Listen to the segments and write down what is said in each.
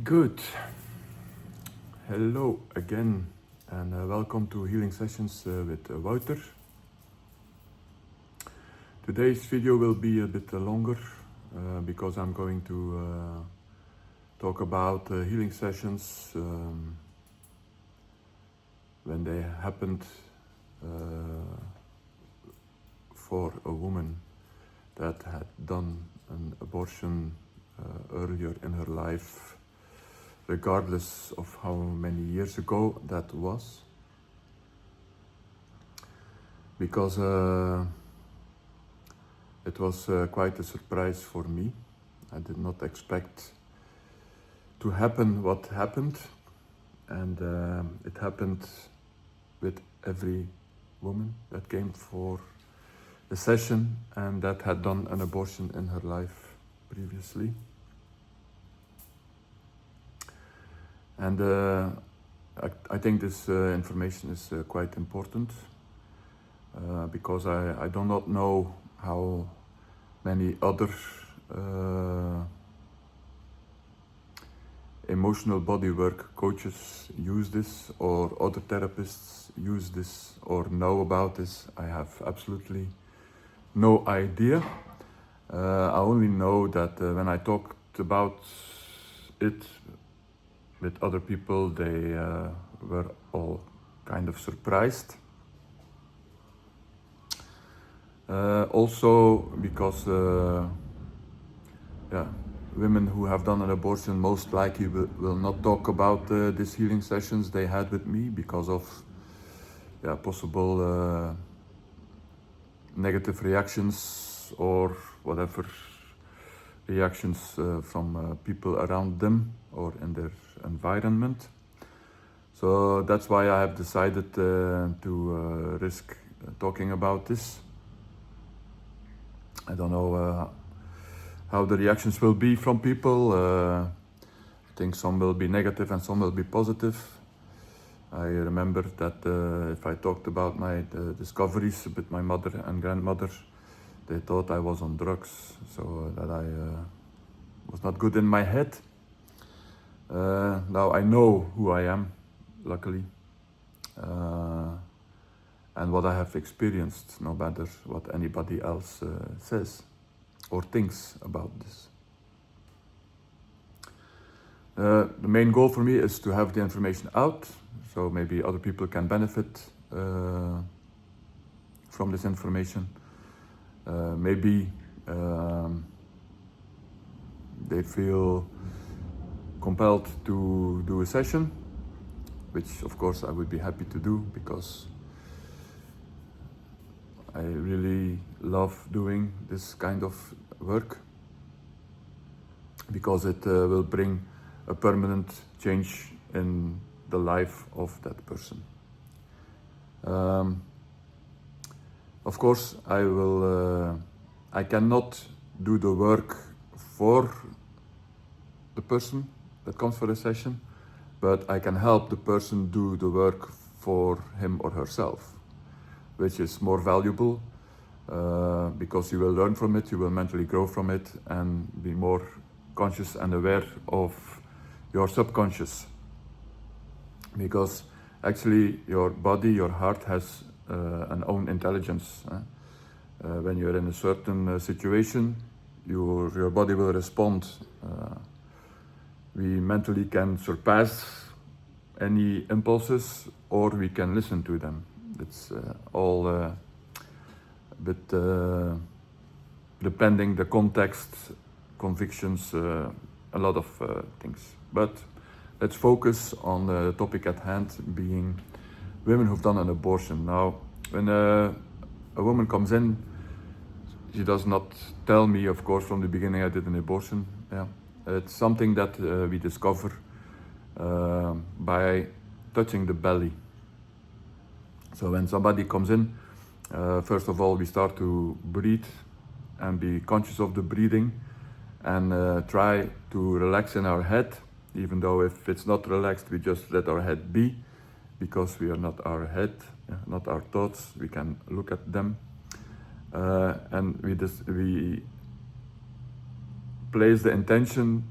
Good. Hello again, and welcome to Healing Sessions with Wouter. Today's video will be a bit longer because I'm going to talk about healing sessions when they happened for a woman that had done an abortion earlier in her life, regardless of how many years ago that was, because it was quite a surprise for me. I did not expect to happen what happened, and it happened with every woman that came for a session and that had done an abortion in her life previously. And I think this information is quite important because I do not know how many other emotional bodywork coaches use this, or other therapists use this or know about this. I have absolutely no idea. I only know that when I talked about it with other people, they were all kind of surprised. Also because women who have done an abortion most likely will not talk about these healing sessions they had with me because of possible negative reactions or whatever reactions from people around them or in their environment. So that's why I have decided to risk talking about this. I don't know how the reactions will be from people. I think some will be negative and some will be positive. I remember that if I talked about my discoveries with my mother and grandmother, they thought I was on drugs, so that I was not good in my head. Now I know who I am, luckily, and what I have experienced, no matter what anybody else says or thinks about this. The main goal for me is to have the information out, so maybe other people can benefit from this information. Maybe they feel compelled to do a session, which of course I would be happy to do because I really love doing this kind of work, because it will bring a permanent change in the life of that person. Of course, I cannot do the work for the person that comes for a session, but I can help the person do the work for him or herself, which is more valuable because you will learn from it, you will mentally grow from it, and be more conscious and aware of your subconscious. Because actually your body, your heart has an own intelligence. When you're in a certain situation, your body will respond. We mentally can surpass any impulses, or we can listen to them. It's all a bit depending the context, convictions, a lot of things. But let's focus on the topic at hand, being women who've done an abortion. Now, when a woman comes in, she does not tell me, of course, from the beginning I did an abortion. Yeah, it's something that we discover by touching the belly. So when somebody comes in, first of all, we start to breathe and be conscious of the breathing, and try to relax in our head, even though if it's not relaxed, we just let our head be, because we are not our head, not our thoughts. We can look at them, and we place the intention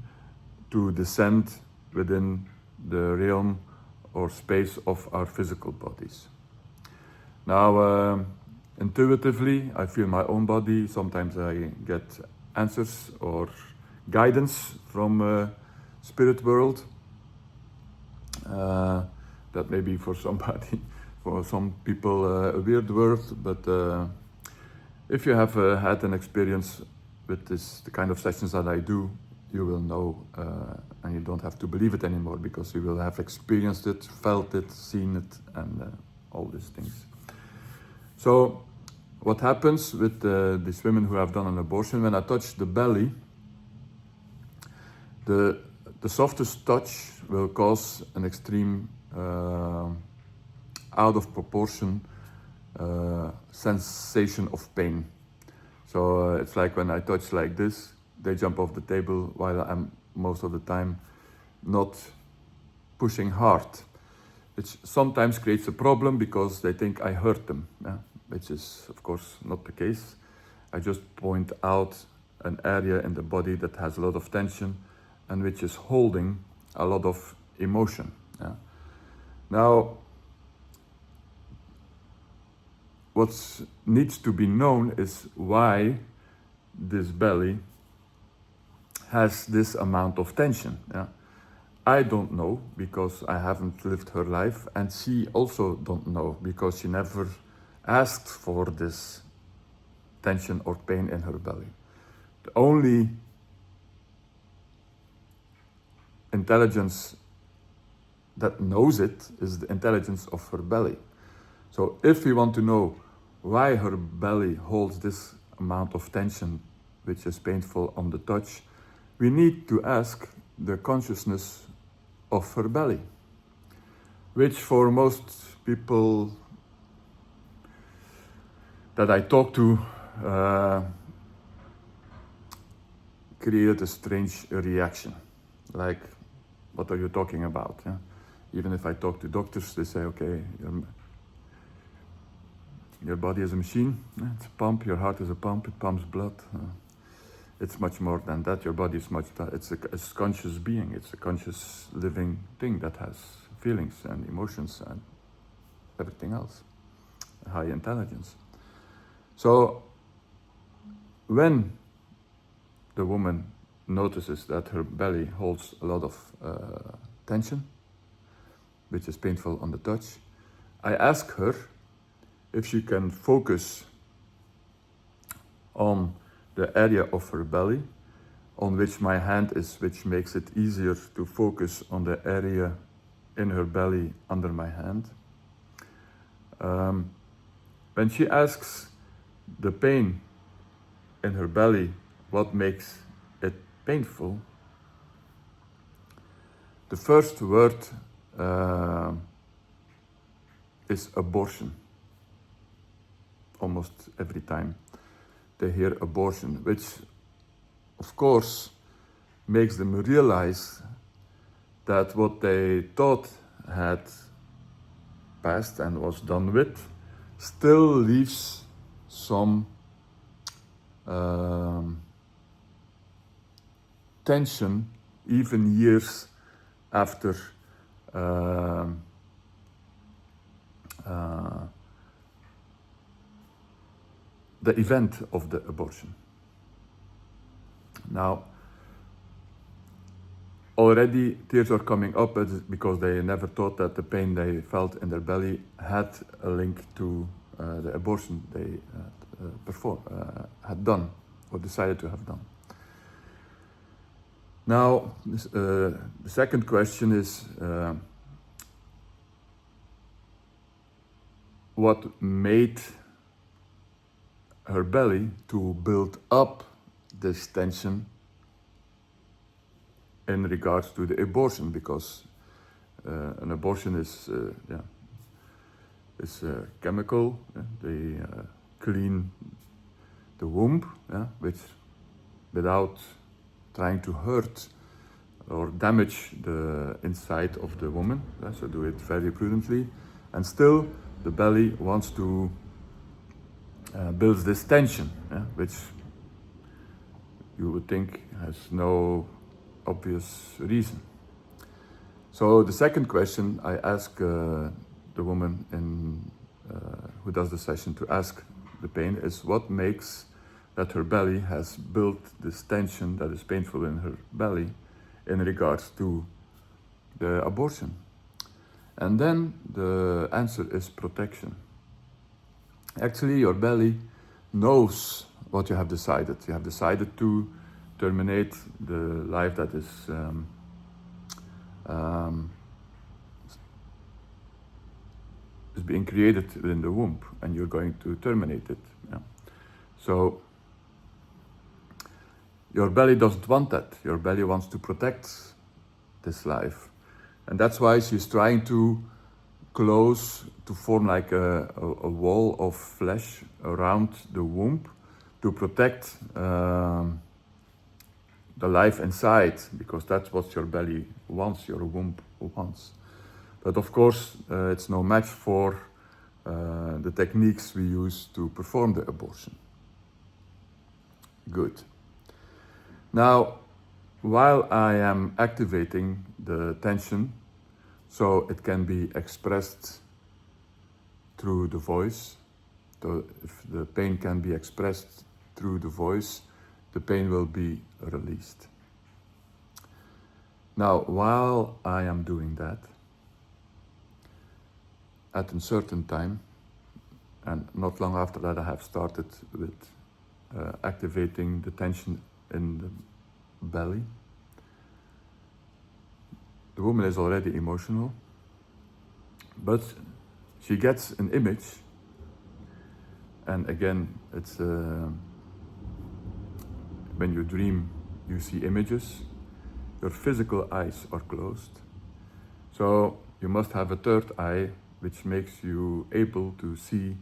to descend within the realm or space of our physical bodies. Now, intuitively, I feel my own body. Sometimes I get answers or guidance from spirit world. That may be for somebody, for some people, a weird word, but if you have had an experience with the kind of sessions that I do, you will know, and you don't have to believe it anymore, because you will have experienced it, felt it, seen it, and all these things. So, what happens with these women who have done an abortion? When I touch the belly, the softest touch will cause an extreme, out of proportion sensation of pain. So it's like when I touch like this, they jump off the table while I'm most of the time not pushing hard. Which sometimes creates a problem because they think I hurt them, yeah? Which is of course not the case. I just point out an area in the body that has a lot of tension and which is holding a lot of emotion. Yeah? Now, what needs to be known is why this belly has this amount of tension. Yeah? I don't know, because I haven't lived her life, and she also don't know, because she never asked for this tension or pain in her belly. The only intelligence that knows it is the intelligence of her belly. So if we want to know why her belly holds this amount of tension, which is painful on the touch, we need to ask the consciousness of her belly, which for most people that I talk to created a strange reaction. Like, what are you talking about? Yeah? Even if I talk to doctors, they say, okay, your body is a machine, it's a pump, your heart is a pump, it pumps blood. It's much more than that. Your body is it's a conscious being, it's a conscious living thing that has feelings and emotions and everything else, high intelligence. So when the woman notices that her belly holds a lot of tension, which is painful on the touch, I ask her if she can focus on the area of her belly on which my hand is, which makes it easier to focus on the area in her belly under my hand. When she asks the pain in her belly, what makes it painful, the first word is abortion. Almost every time they hear abortion, which of course makes them realize that what they thought had passed and was done with still leaves some tension even years after the event of the abortion. Now, already tears are coming up because they never thought that the pain they felt in their belly had a link to the abortion they had done or decided to have done. Now, the second question is what made her belly to build up this tension in regards to the abortion, because an abortion is chemical. They clean the womb, which without trying to hurt or damage the inside of the woman. So do it very prudently, and still the belly wants to build this tension, which you would think has no obvious reason. So the second question I ask the woman who does the session to ask the pain is what makes that her belly has built this tension that is painful in her belly in regards to the abortion. And then the answer is protection. Actually, your belly knows what you have decided. You have decided to terminate the life that is being created within the womb, and you're going to terminate it. Yeah. So your belly doesn't want that. Your belly wants to protect this life. And that's why she's trying to close, to form like a wall of flesh around the womb to protect the life inside, because that's what your belly wants, your womb wants. But of course, it's no match for the techniques we use to perform the abortion. Good. Now, while I am activating the tension, so it can be expressed through the voice, so if the pain can be expressed through the voice, the pain will be released. Now, while I am doing that, at a certain time, and not long after that, I have started with activating the tension in the belly. The woman is already emotional, but she gets an image, and again, it's when you dream, you see images. Your physical eyes are closed, so you must have a third eye, which makes you able to see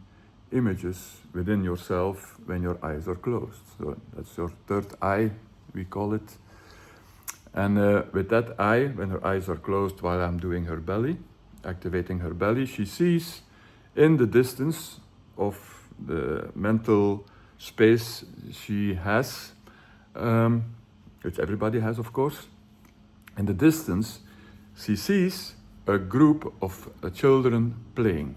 images within yourself when your eyes are closed. So that's your third eye, we call it. And with that eye, when her eyes are closed while I'm doing her belly, activating her belly, she sees in the distance of the mental space she has, which everybody has, of course. In the distance, she sees a group of children playing.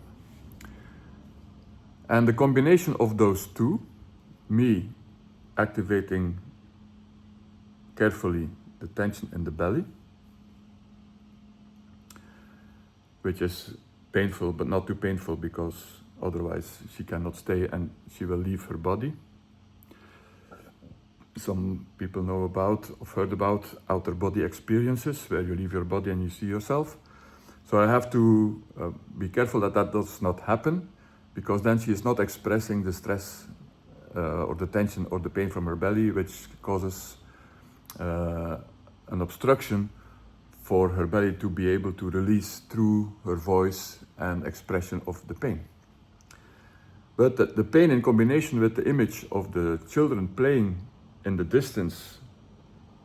And the combination of those two, me activating carefully the tension in the belly, which is painful but not too painful, because otherwise she cannot stay and she will leave her body. Some people know about, or heard about, outer body experiences, where you leave your body and you see yourself. So I have to be careful that that does not happen, because then she is not expressing the stress or the tension or the pain from her belly, which causes an obstruction for her belly to be able to release through her voice and expression of the pain. But the pain in combination with the image of the children playing in the distance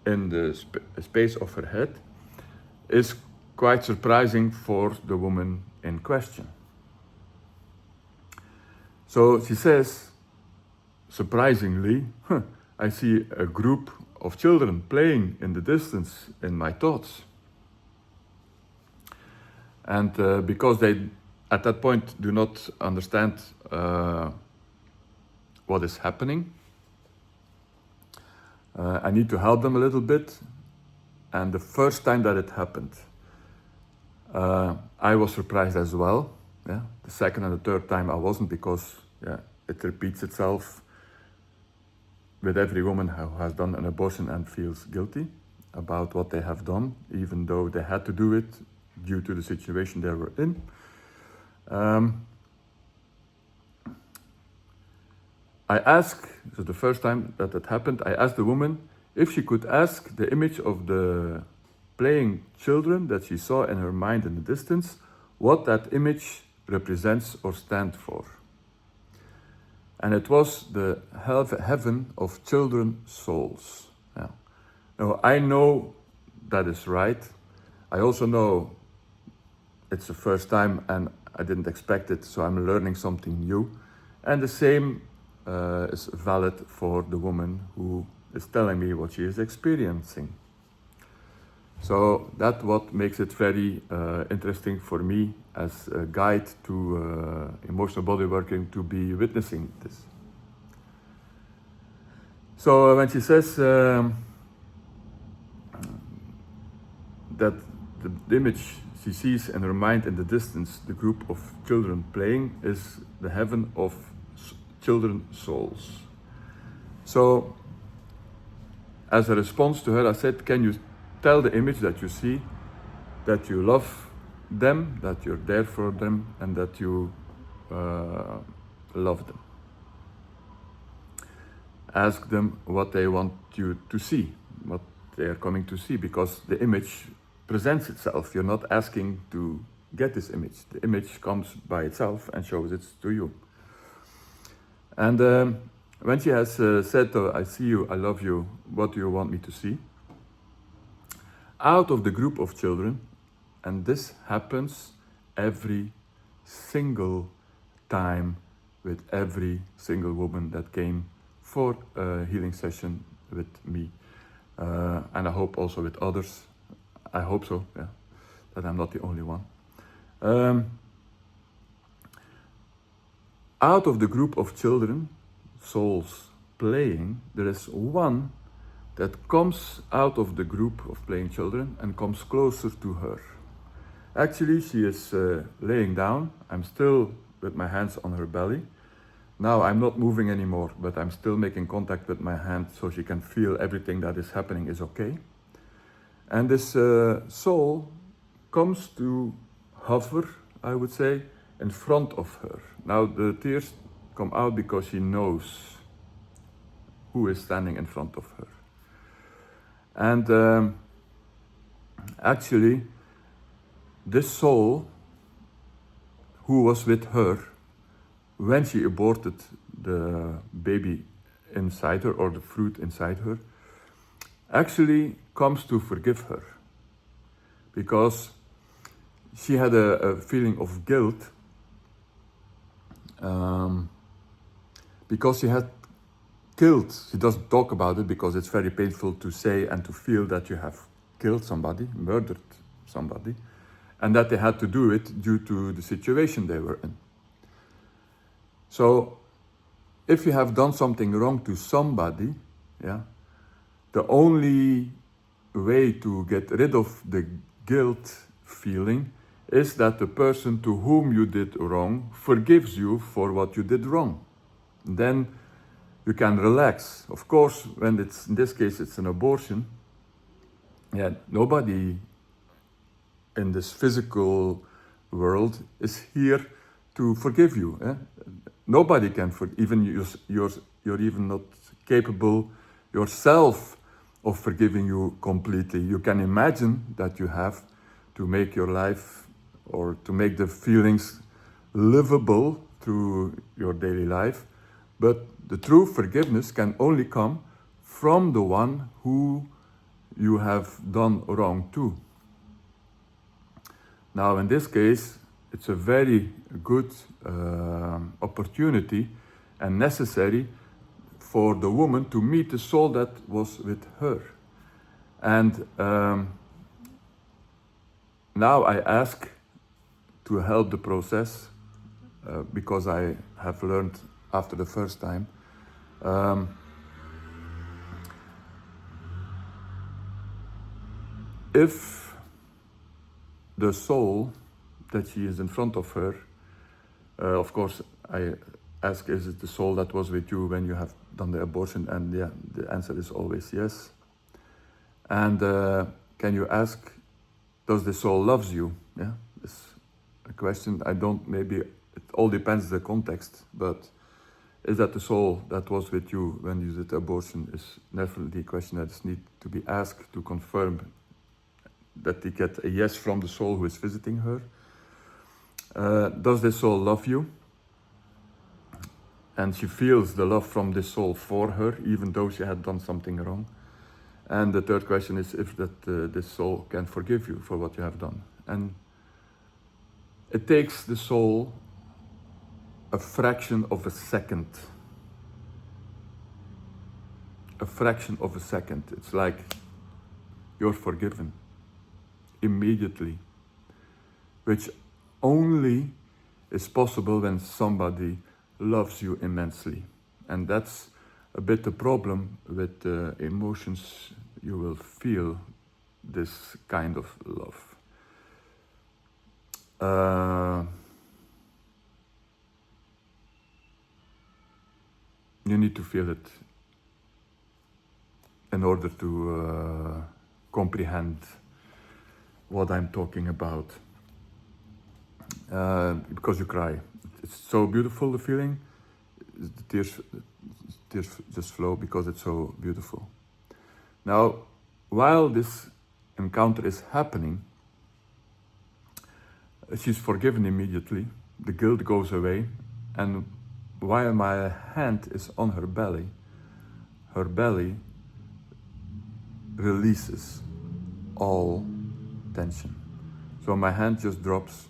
in the space of her head is quite surprising for the woman in question. So she says, surprisingly, I see a group of children playing in the distance in my thoughts. And because they, at that point, do not understand what is happening, I need to help them a little bit. And the first time that it happened, I was surprised as well. Yeah? The second and the third time I wasn't, because it repeats itself with every woman who has done an abortion and feels guilty about what they have done, even though they had to do it due to the situation they were in. I asked, so the first time that it happened, I asked the woman if she could ask the image of the playing children that she saw in her mind in the distance, what that image represents or stands for. And it was the heaven of children's souls. Yeah. Now, I know that is right. I also know it's the first time and I didn't expect it, so I'm learning something new. And the same is valid for the woman who is telling me what she is experiencing. So that's what makes it very interesting for me as a guide to emotional body working to be witnessing this. So when she says that the image she sees in her mind in the distance, the group of children playing, is the heaven of children's souls. So as a response to her, I said, can you tell the image that you see that you love them, that you're there for them, and that you love them? Ask them what they want you to see, what they are coming to see, because the image presents itself. You're not asking to get this image. The image comes by itself and shows it to you. And when she has said, I see you, I love you, what do you want me to see? Out of the group of children, and this happens every single time with every single woman that came for a healing session with me. And I hope also with others. I hope so, yeah, that I'm not the only one. Out of the group of children, souls playing, there is one that comes out of the group of playing children and comes closer to her. Actually, she is laying down. I'm still with my hands on her belly. Now I'm not moving anymore, but I'm still making contact with my hand so she can feel everything that is happening is okay. And this soul comes to hover, I would say, in front of her. Now the tears come out because she knows who is standing in front of her. And actually, this soul who was with her when she aborted the baby inside her, or the fruit inside her, actually comes to forgive her, because she had a feeling of guilt because she had killed. She doesn't talk about it because it's very painful to say and to feel that you have killed somebody, murdered somebody, and that they had to do it due to the situation they were in. So, if you have done something wrong to somebody, yeah, the only way to get rid of the guilt feeling is that the person to whom you did wrong forgives you for what you did wrong. Then you can relax. Of course, when it's, in this case, it's an abortion, yeah, nobody in this physical world is here to forgive you. Eh? Nobody can even you're even not capable yourself of forgiving you completely. You can imagine that you have to make your life, or to make the feelings livable through your daily life, but the true forgiveness can only come from the one who you have done wrong to. Now, in this case, it's a very good opportunity and necessary for the woman to meet the soul that was with her. And now I ask to help the process, because I have learned after the first time, if the soul that she is in front of her, of course I ask, is it the soul that was with you when you have done the abortion? And yeah, the answer is always yes. And can you ask, does the soul loves you? Yeah, it's a question. I don't, maybe it all depends the context, but is that the soul that was with you when you did the abortion is definitely a question that needs to be asked to confirm that they get a yes from the soul who is visiting her. Does this soul love you? And she feels the love from this soul for her, even though she had done something wrong. And the third question is if this soul can forgive you for what you have done. And it takes the soul a fraction of a second. A fraction of a second. It's like you're forgiven. immediately, which only is possible when somebody loves you immensely. And that's a bit the problem with emotions. You will feel this kind of love. You need to feel it in order to comprehend what I'm talking about. Because you cry. It's so beautiful, the feeling. The tears just flow because it's so beautiful. Now, while this encounter is happening, she's forgiven immediately. The guilt goes away, and while my hand is on her belly releases all tension. So my hand just drops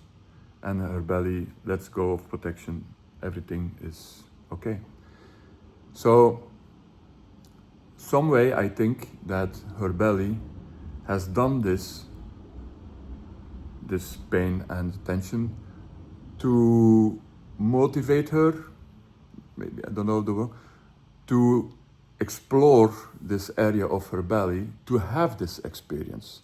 and her belly lets go of protection. Everything is okay. So, some way I think that her belly has done this pain and tension to motivate her, maybe, I don't know the word, to explore this area of her belly, to have this experience.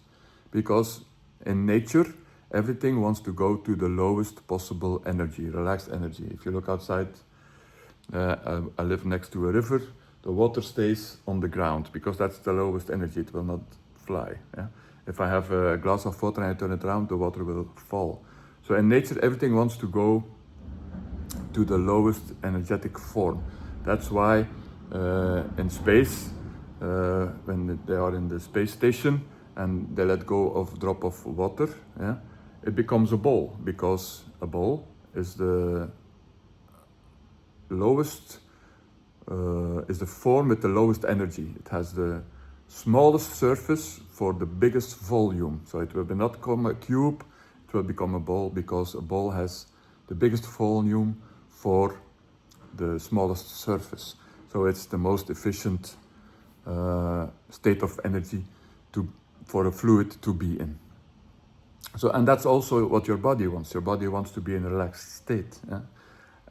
Because in nature, everything wants to go to the lowest possible energy, relaxed energy. If you look outside, I live next to a river, the water stays on the ground because that's the lowest energy, it will not fly. Yeah? If I have a glass of water and I turn it around, the water will fall. So in nature, everything wants to go to the lowest energetic form. That's why in space, when they are in the space station and they let go of a drop of water, yeah, it becomes a ball, because a ball is the lowest, is the form with the lowest energy. It has the smallest surface for the biggest volume. So it will not become a cube, it will become a ball, because a ball has the biggest volume for the smallest surface. So it's the most efficient state of energy for a fluid to be in. So, and that's also what your body wants. Your body wants to be in a relaxed state, yeah?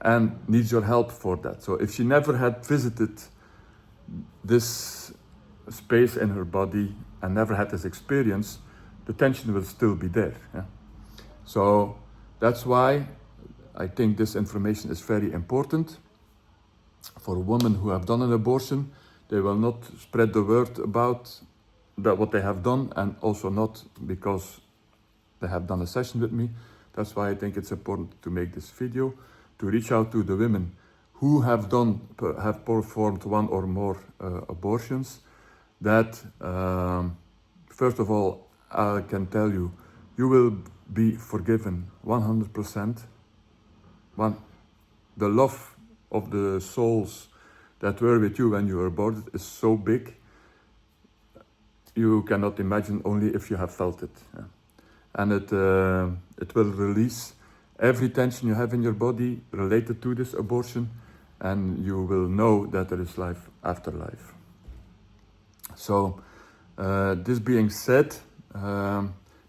And needs your help for that. So if she never had visited this space in her body and never had this experience, the tension will still be there. Yeah? So that's why I think this information is very important. For women who have done an abortion, they will not spread the word about that what they have done, and also not because they have done a session with me. That's why I think it's important to make this video, to reach out to the women who have performed one or more abortions. That first of all, I can tell you, you will be forgiven 100%. The love of the souls that were with you when you were aborted is so big, you cannot imagine, only if you have felt it. Yeah. And it will release every tension you have in your body related to this abortion, and you will know that there is life after life. So, this being said,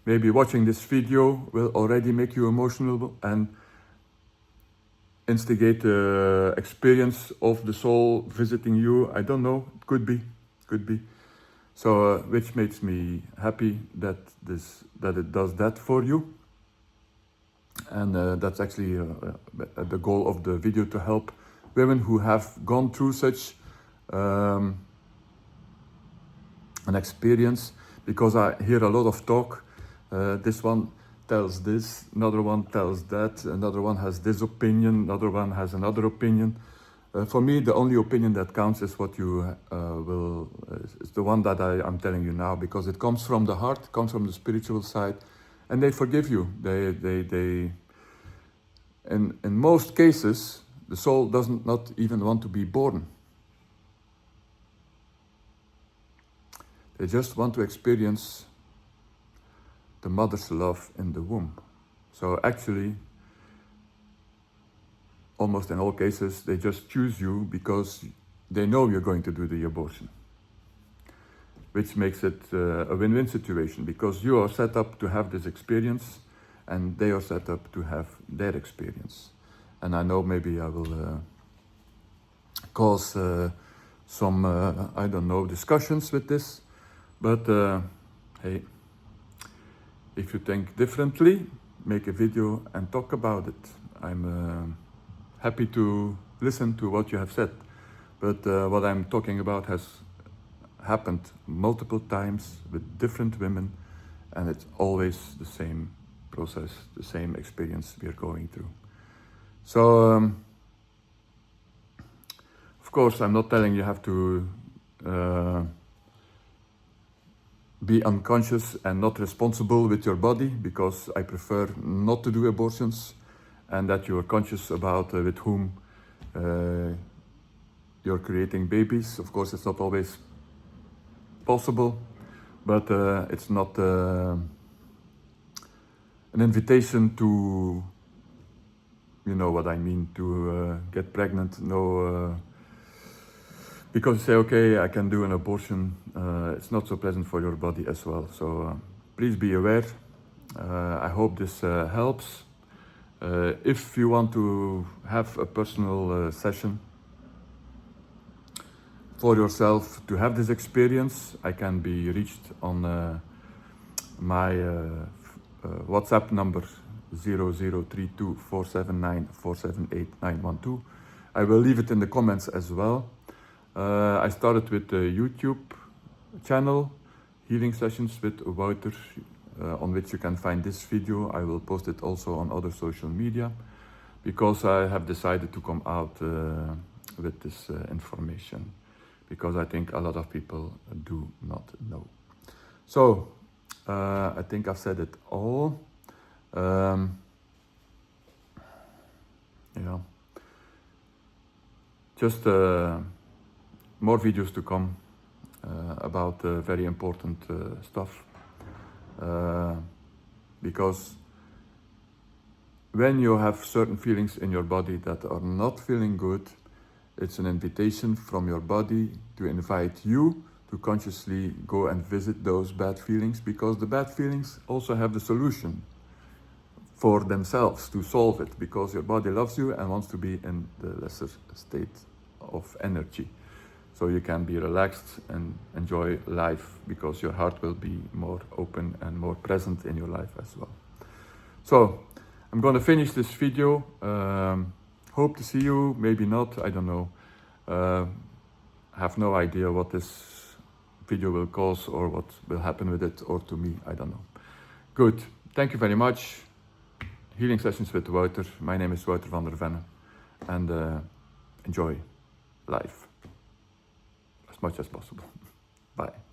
maybe watching this video will already make you emotional and instigate the experience of the soul visiting you. I don't know, it could be. So, which makes me happy that it does that for you. And that's actually the goal of the video, to help women who have gone through such an experience, because I hear a lot of talk. This one tells this, another one tells that, another one has this opinion, another one has another opinion. For me, the only opinion that counts is what you is the one that I'm telling you now, because it comes from the heart, comes from the spiritual side, and they forgive you. In most cases, the soul doesn't not even want to be born. They just want to experience the mother's love in the womb. So actually, almost in all cases, they just choose you because they know you're going to do the abortion. which makes it a win-win situation, because you are set up to have this experience and they are set up to have their experience. And I know maybe I will cause some, I don't know, discussions with this, but hey, if you think differently, make a video and talk about it. I'm happy to listen to what you have said, but what I'm talking about has happened multiple times with different women, and it's always the same process, the same experience we are going through. So, of course, I'm not telling you have to be unconscious and not responsible with your body, because I prefer not to do abortions, and that you are conscious about with whom you're creating babies. Of course, it's not always possible, but it's not an invitation to, you know what I mean, to get pregnant. No, because you say, okay, I can do an abortion, it's not so pleasant for your body as well. So please be aware. I hope this helps. If you want to have a personal session for yourself to have this experience, I can be reached on my WhatsApp number 00324794789112. I will leave it in the comments as well. I started with the YouTube channel, Healing Sessions with Wouter, on which you can find this video. I will post it also on other social media, because I have decided to come out with this information, because I think a lot of people do not know. So, I think I've said it all. Yeah. Just more videos to come about very important stuff. Because when you have certain feelings in your body that are not feeling good, it's an invitation from your body to invite you to consciously go and visit those bad feelings, because the bad feelings also have the solution for themselves to solve it, because your body loves you and wants to be in the lesser state of energy. So you can be relaxed and enjoy life, because your heart will be more open and more present in your life as well. So I'm going to finish this video. Hope to see you, maybe not, I don't know. Have no idea what this video will cause or what will happen with it, or to me, I don't know. Good, thank you very much. Healing Sessions with Wouter. My name is Wouter van der Venne, and enjoy life as much as possible. Bye.